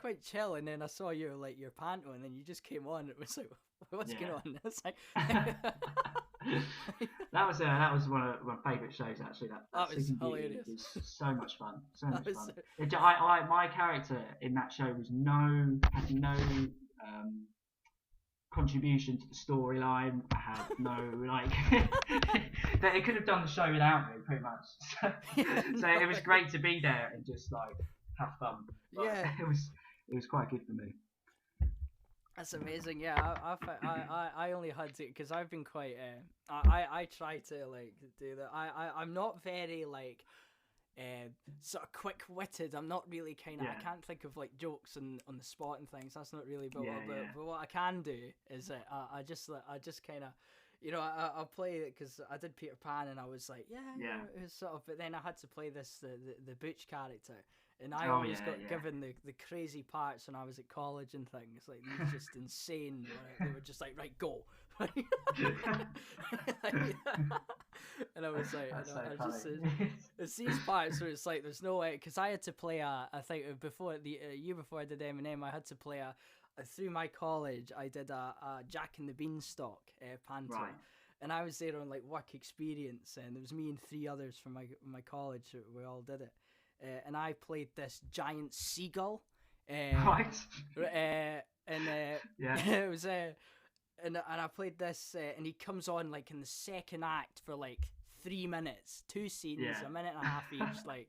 quite chill. And then I saw your panto, and then you just came on. And it was like, what's going on? It's like. That was one of my favourite shows, actually. That was hilarious. It was so much fun. My character in that show had no contribution to the storyline. I had no they could have done the show without me, pretty much. So it was great to be there and just like have fun. But Yeah. it was quite good for me. That's amazing. Yeah, I only had to because I've been quite. I try to like do that. I'm not very like sort of quick-witted. I'm not really kind of. I can't think of like jokes on the spot and things. That's not really. But but what I can do is I just kind of. I'll play it because I did Peter Pan and I was like, it was sort of. But then I had to play the Butch character, and I always got given the crazy parts when I was at college and things like these just insane. They were just like, right, go, and I was like, it's these parts where it's like there's no way because I had to play I think before the year before I did Eminem, I had to play through my college, I did a Jack and the Beanstalk panto, Right. and I was there on like work experience, and there was me and 3 others from my college. We all did it, and I played this giant seagull. Right. And it was and I played this, and he comes on like in the second act for like 3 minutes, 2 scenes, a minute and a half each, like.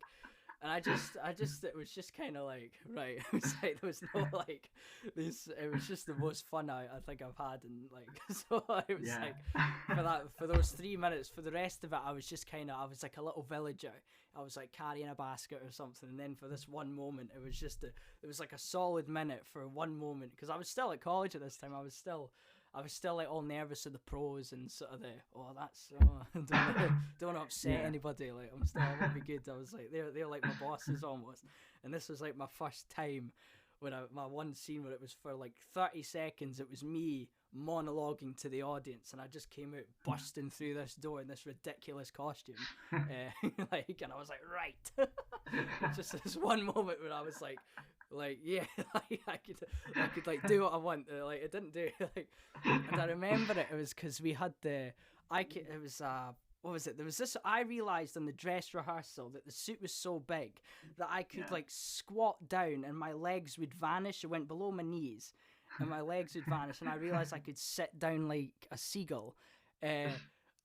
And I just, it was just kind of like, right. It was like there was no like this. It was just the most fun I think I've had, and like so it was like for those 3 minutes. For the rest of it, I was just I was like a little villager. I was like carrying a basket or something, and then for this one moment, it was just it was like a solid minute for one moment because I was still at college at this time. I was still like all nervous of the pros and sort of don't upset anybody. Like I want to be good. I was like they're like my bosses almost, and this was like my first time when my one scene where it was for like 30 seconds. It was me monologuing to the audience, and I just came out bursting through this door in this ridiculous costume, and I was like, right. It's just this one moment where I was like yeah, like, I could like do what I want. Like it didn't do like, and I remember it was because we had it was what was it? There was this. I realized in the dress rehearsal that the suit was so big that I could like squat down and my legs would vanish. It went below my knees, and my legs would vanish. And I realized I could sit down like a seagull. And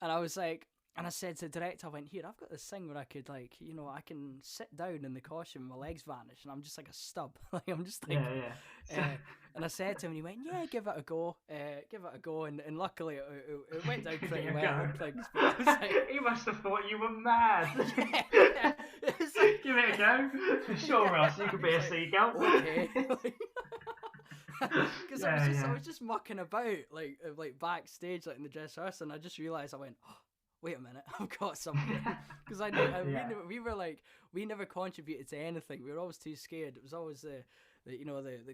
I was like, and I said to the director, I went, here, I've got this thing where I could like, I can sit down in the costume, and my legs vanish, and I'm just like a stub. Like I'm just like, and I said to him, and he went, yeah, give it a go, and luckily it went down pretty well. And things, but it was like, he must have thought you were mad. It's like, give it a go. Sure, Ross, you could be a seagull. Okay. Because I was just mucking about like backstage, like in the dress rehearsal, and I just realised I went, oh, wait a minute, I've got something. Because we never contributed to anything. We were always too scared. It was always the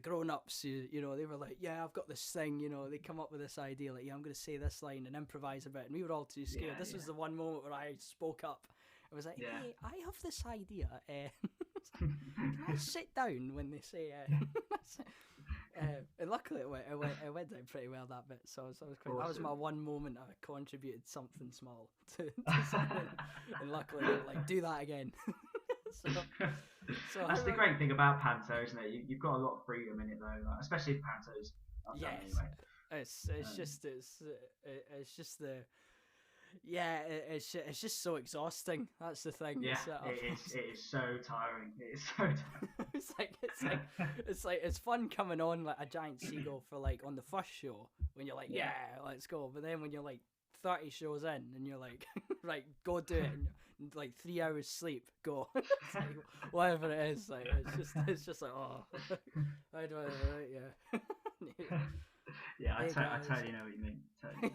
grown-ups they were like, yeah, I've got this thing, they come up with this idea, like, yeah, I'm going to say this line and improvise a bit, and we were all too scared. This was the one moment where I spoke up. I was like, hey, I have this idea. Can I sit down when they say and luckily it went down pretty well, that bit. So I was quite, awesome. That was my one moment I contributed something small to something, and luckily they were like, do that again. so that's the great thing about panto, isn't it? You've got a lot of freedom in it though, like, especially pantos. Yes, anyway. It's just so exhausting. That's the thing. Yeah, it is so tiring. It is so tiring. it's fun coming on like a giant seagull for like on the first show when you're like, yeah, let's go. But then when you're like 30 shows in and you're like, right, go do it, and like 3 hours sleep, go. Like, whatever it is, like it's just like, oh, how do I, yeah, I totally know what you mean. Totally.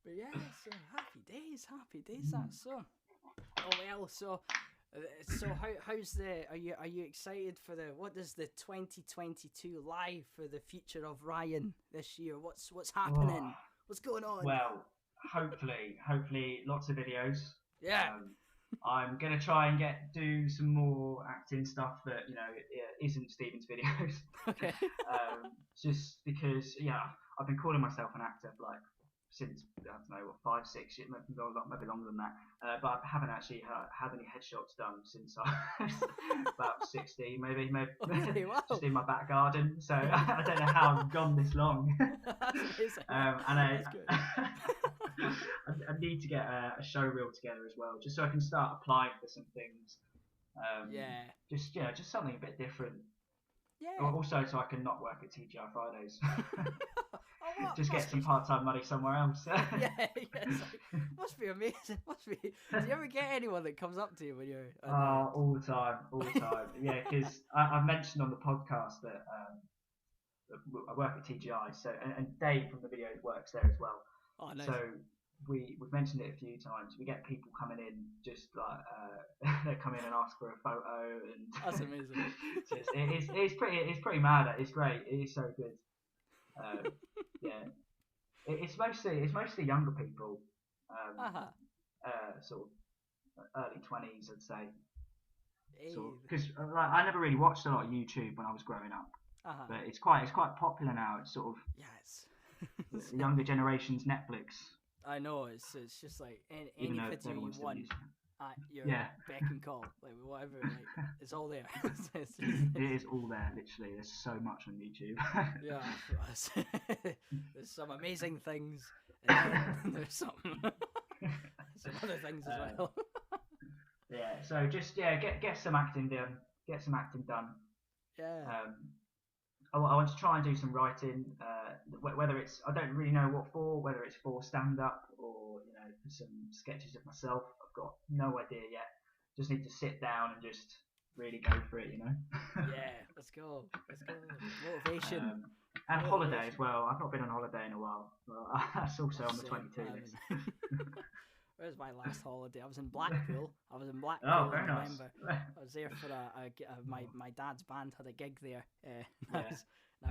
But yeah, so happy days. That's so. Oh well, so how's are you excited for what does the 2022 live for the future of Ryan this year? What's happening? What's going on? Well, hopefully lots of videos. Yeah. I'm gonna try and do some more acting stuff that isn't Stephen's videos. Okay. Just because I've been calling myself an actor for like since I don't know 5, 6 years, maybe longer than that. But I haven't actually had any headshots done since I was about 60, maybe okay, wow. Just in my back garden. So I don't know how I've gone this long. That's amazing. And I need to get a show reel together as well, just so I can start applying for some things. Yeah. Just something a bit different. Yeah. Also, so I can not work at TGI Fridays. Oh, what? Just get some part-time money somewhere else. Yeah, it's like, must be amazing. Must be. Do you ever get anyone that comes up to you when you're? All the time, all the time. Yeah, because I mentioned on the podcast that I work at TGI, so and Dave from the videos works there as well. Oh, nice. So we've mentioned it a few times. We get people coming in just like they come in and ask for a photo, and That's amazing. it's pretty mad. It's great. It is so good. Yeah, it's mostly younger people, sort of early 20s, I'd say. Because I never really watched a lot of YouTube when I was growing up, but it's quite popular now. It's sort of the younger generation's Netflix. I know, it's just like any video you want at your beck and call, like whatever, like it's all there. It is all there, literally. There's so much on YouTube. Yeah, there's some amazing things, and then there's some other things as well. Yeah, so just get some acting done. Get some acting done. Yeah. I want to try and do some writing. Whether it's I don't really know what for. Whether it's for stand up or for some sketches of myself. I've got no idea yet. Just need to sit down and just really go for it. Yeah, let's go. Motivation. And holiday as well. I've not been on holiday in a while. Well, that's also on the 22 list. Where's my last holiday? I was in Blackpool. Oh, very nice. I was there for my dad's band had a gig there. And I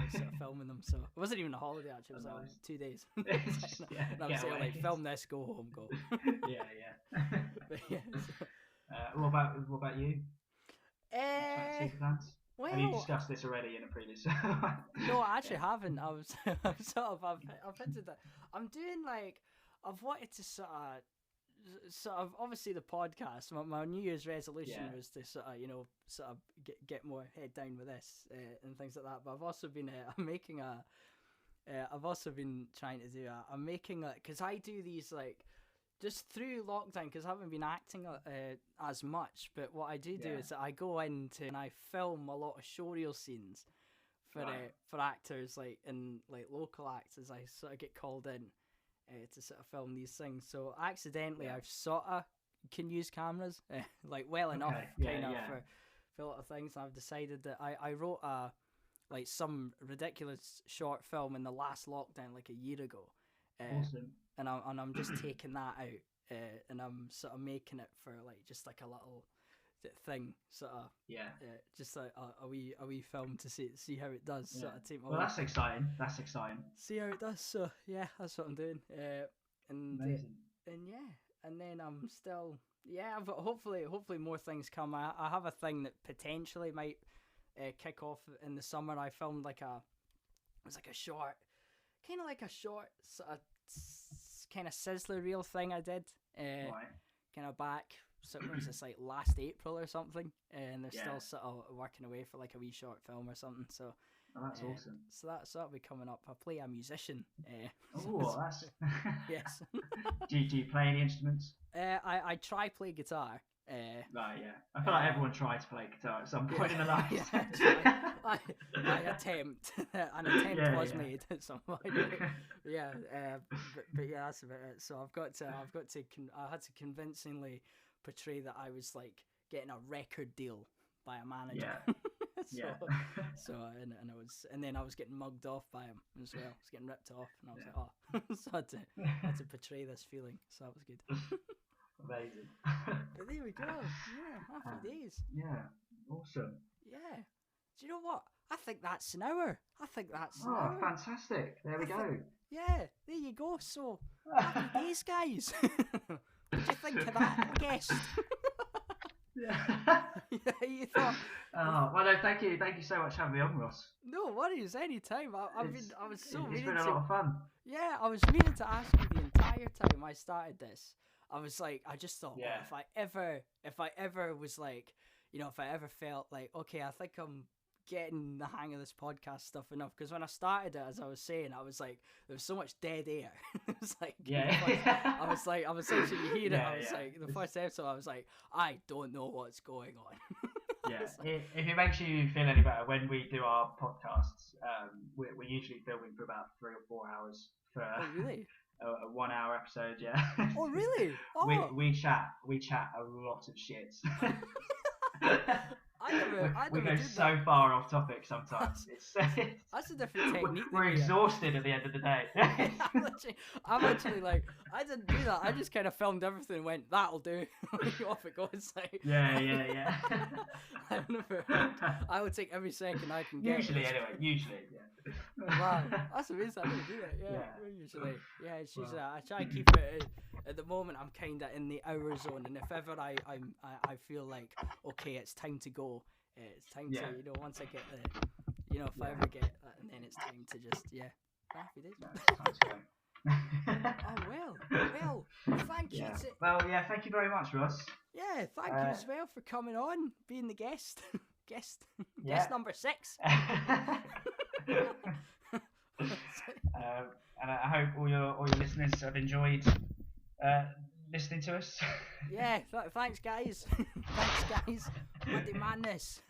was sort of filming them, so it wasn't even a holiday actually. It was nice. 2 days. And I was there like, film this, go home, go. Yeah. But yeah. What about you? Super plans? Well, have you discussed this already in a previous? No, I actually haven't. I've hinted that I'm doing like I've wanted to sort of obviously the podcast. My New Year's resolution was to sort of get more head down with this and things like that. But I've also been I've also been trying to do I'm making because I do these like just through lockdown because I haven't been acting as much. But what I do is that I go into and I film a lot of showreel scenes for actors like and like local actors. I sort of get called in to sort of film these things. So accidentally I've sort of can use cameras like well enough for a lot of things. And I've decided that I wrote like some ridiculous short film in the last lockdown like a year ago. Awesome. And I'm just taking that out and I'm sort of making it for like just like a little thing, sort of just like a wee film to see how it does. Sort of take my that's exciting. See how it does. So yeah, that's what I'm doing. Amazing. And then I'm still but hopefully more things come. I have a thing that potentially might kick off in the summer. I filmed it was like a short sort of kind of sizzler reel thing I did kind of back. So it was just like last April or something, and they're still sort of working away for like a wee short film or something. So that's awesome. So that'll be coming up. I play a musician. That's yes. do you play any instruments? I try play guitar. Right, yeah. I feel like everyone tries to play guitar at some point in their lives. I attempt. An attempt was made at some point. But that's about it. So I had to convincingly portray that I was like getting a record deal by a manager. And then I was getting mugged off by him as well. I was getting ripped off, and I was like, so I had to portray this feeling. So that was good. Amazing. But there we go. Yeah, happy days. Yeah, awesome. Yeah. Do you know what? I think that's an hour. Oh, fantastic. There we go. Yeah, there you go. So, happy days, guys. What do you think of that guest? Yeah. You thought... well, no, thank you so much for having me on, Ross. No worries, anytime. It's been a lot of fun. Yeah, I was meaning to ask you the entire time I started this. I was like, I just thought, if I ever was like, if I ever felt like, okay, I think I'm getting the hang of this podcast stuff enough, because when I started it, as I was saying, I was like, there was so much dead air. It was like, I was essentially hearing it. I was like, the first episode, I was like, I don't know what's going on. Yeah, if it makes you feel any better, when we do our podcasts, we're usually filming for about 3 or 4 hours for really? a 1 hour episode. Yeah. Oh, really? Oh. We chat a lot of shit. We go so far off topic sometimes. That's a different technique. We're exhausted at the end of the day. I'm actually like, I didn't do that. I just kind of filmed everything and went, that'll do. Off it goes. Like, yeah. I would take every second I can get. Usually, yeah. Wow, that's amazing. I didn't do that. Yeah. Usually. Yeah, it's usually I try and keep it. At the moment, I'm kind of in the hour zone, and if ever I feel like, okay, it's time to go. It's time to, once I get the, if I ever get that, and then it's time to just, happy days. Oh, well, thank you. Thank you very much, Ross. Yeah, thank you as well for coming on, being the guest. Guest number 6. And I hope all your listeners have enjoyed listening to us. Yeah, thanks guys. Monday Madness.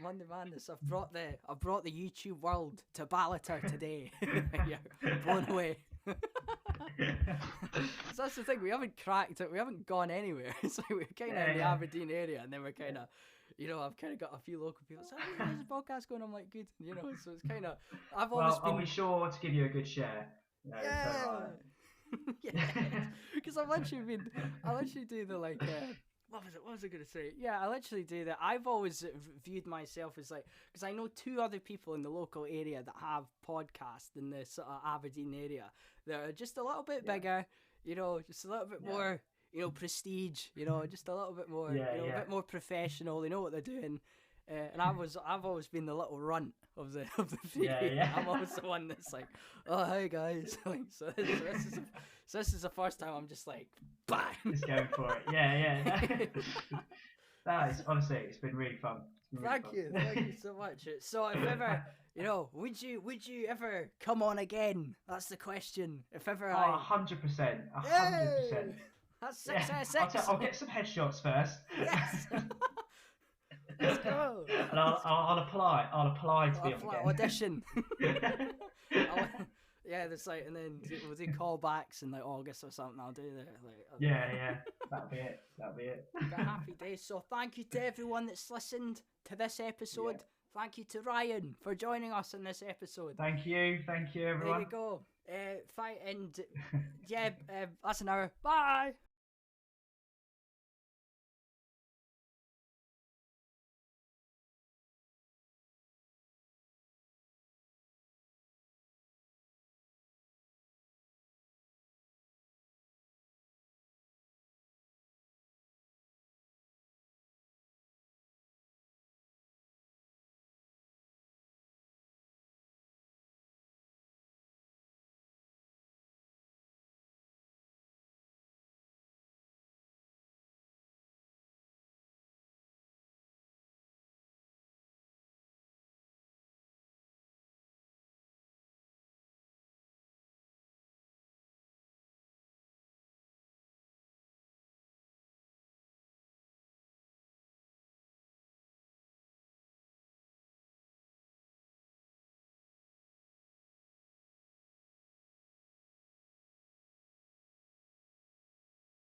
Monday Madness. I've brought the YouTube world to Ballater today. Yeah, blown away. So that's the thing, we haven't cracked it, we haven't gone anywhere. So we're kind of in the Aberdeen area, and then we're kind of, I've kind of got a few local people saying, oh, there's a podcast going, I'm like, good, so it's kind of, I'll be sure to give you a good share. Yeah. Yeah, because I literally do the like, what was I going to say? Yeah, I literally do that. I've always viewed myself as like, because I know 2 other people in the local area that have podcasts in the sort of Aberdeen area that are just a little bit bigger, just a little bit more, prestige, just a little bit more, a bit more professional. They know what they're doing. And I've always been the little runt of the three. Yeah. I'm always the one that's like, oh, hey guys, like, so this is the first time I'm just like, bang, just going for it. Yeah. That is, honestly, it's been really fun. Thank you so much. So if ever, would you ever come on again? That's the question. If ever, 100%, 100%. That's 6 out of 6. I'll get some headshots first. Yes. Let's go. And I'll apply to be on again. Audition. There's like, and then we'll do callbacks in like August or something. I'll do that. Yeah. That'll be it. But happy days. So thank you to everyone that's listened to this episode. Yeah. Thank you to Ryan for joining us in this episode. Thank you everyone. There you go. That's an hour. Bye.